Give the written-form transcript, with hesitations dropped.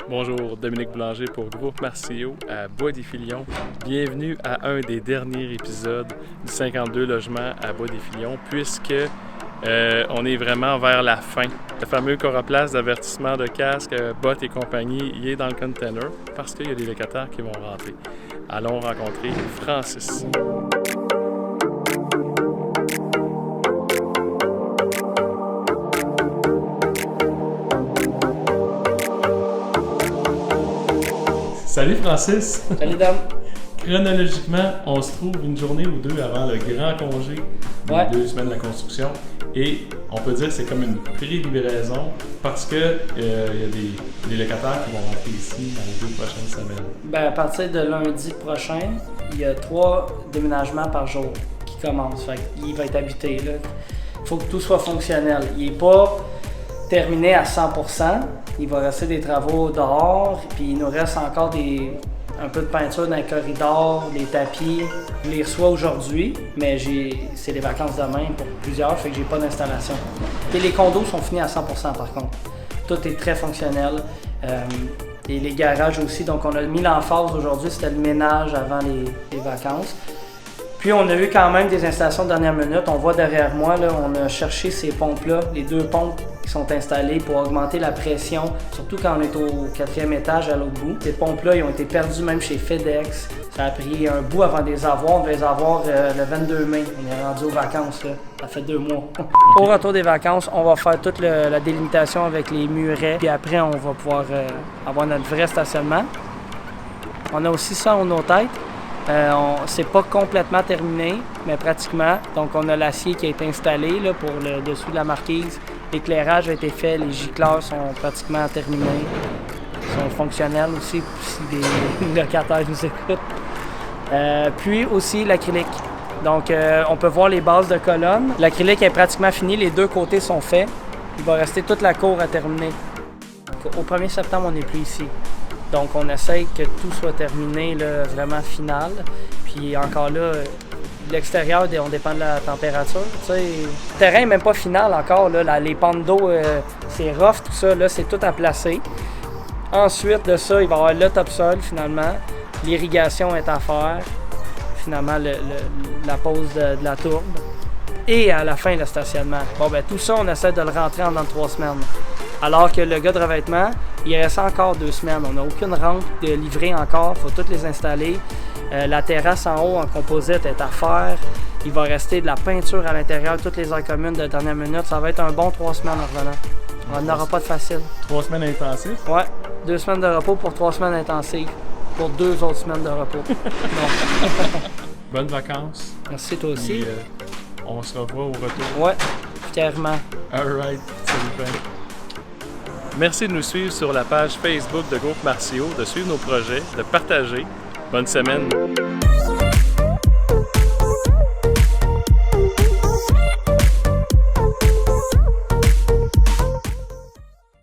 Bonjour, Dominique Boulanger pour Groupe Martillot à Bois-des-Filions. Bienvenue à un des derniers épisodes du 52 logements à Bois-des-Filions, puisque on est vraiment vers la fin. Le fameux coroplace d'avertissement de casque, bottes et compagnie, il est dans le container parce qu'il y a des locataires qui vont rentrer. Allons rencontrer Francis. Salut Francis! Salut Dom! Chronologiquement, on se trouve une journée ou deux avant le grand congé des 2 semaines de la construction. Et on peut dire que c'est comme une pré-livraison parce que y a des locataires qui vont rentrer ici dans les 2 prochaines semaines. Ben, à partir de lundi prochain, il y a 3 déménagements par jour qui commencent. Fait qu'il va être habité. Il faut que tout soit fonctionnel. Il n'est pas terminé à 100%. Il va rester des travaux dehors, puis il nous reste encore un peu de peinture dans les corridors, des tapis. Je les reçois aujourd'hui, mais c'est les vacances demain pour plusieurs, fait que j'ai pas d'installation. Et les condos sont finis à 100% par contre. Tout est très fonctionnel. Et les garages aussi, donc on a mis l'emphase aujourd'hui, c'était le ménage avant les vacances. Puis on a eu quand même des installations de dernière minute. On voit derrière moi, là, on a cherché ces pompes-là, les 2 pompes qui sont installées pour augmenter la pression, surtout quand on est au 4e étage à l'autre bout. Ces pompes-là, ils ont été perdues même chez FedEx. Ça a pris un bout avant de les avoir. On devait les avoir le 22 mai. On est rendu aux vacances, là. Ça fait 2 mois. Au retour des vacances, on va faire toute la délimitation avec les murets. Puis après, on va pouvoir avoir notre vrai stationnement. On a aussi ça en nos têtes. C'est pas complètement terminé, mais pratiquement. Donc, on a l'acier qui a été installé là, pour le dessous de la marquise. L'éclairage a été fait, les gicleurs sont pratiquement terminés. Ils sont fonctionnels aussi, si des locataires nous écoutent. Puis aussi l'acrylique. Donc, on peut voir les bases de colonnes. L'acrylique est pratiquement fini, les 2 côtés sont faits. Il va rester toute la cour à terminer. Au 1er septembre, on n'est plus ici. Donc, on essaye que tout soit terminé, là, vraiment final. Puis encore là, l'extérieur, on dépend de la température. Tu sais, le terrain n'est même pas final encore. Là, les pentes d'eau, c'est rough, tout ça. Là, c'est tout à placer. Ensuite de ça, il va y avoir le topsol, finalement. L'irrigation est à faire. Finalement, la pose de la tourbe. Et à la fin, le stationnement. Bon, ben tout ça, on essaie de le rentrer en dans 3 semaines. Alors que le gars de revêtement, il reste encore 2 semaines. On n'a aucune rampe de livrée encore, il faut toutes les installer. La terrasse en haut en composite est à faire. Il va rester de la peinture à l'intérieur, toutes les aires communes de dernière minute. Ça va être un bon 3 semaines en revenant. On n'aura pas de facile. 3 semaines intensives? Ouais, 2 semaines de repos pour 3 semaines intensives. Pour 2 autres semaines de repos. Bonnes vacances. Merci, toi aussi. Puis, on se revoit au retour. Ouais, fièrement. All right, salut Ben. Merci de nous suivre sur la page Facebook de Groupe Martillot, de suivre nos projets, de partager. Bonne semaine!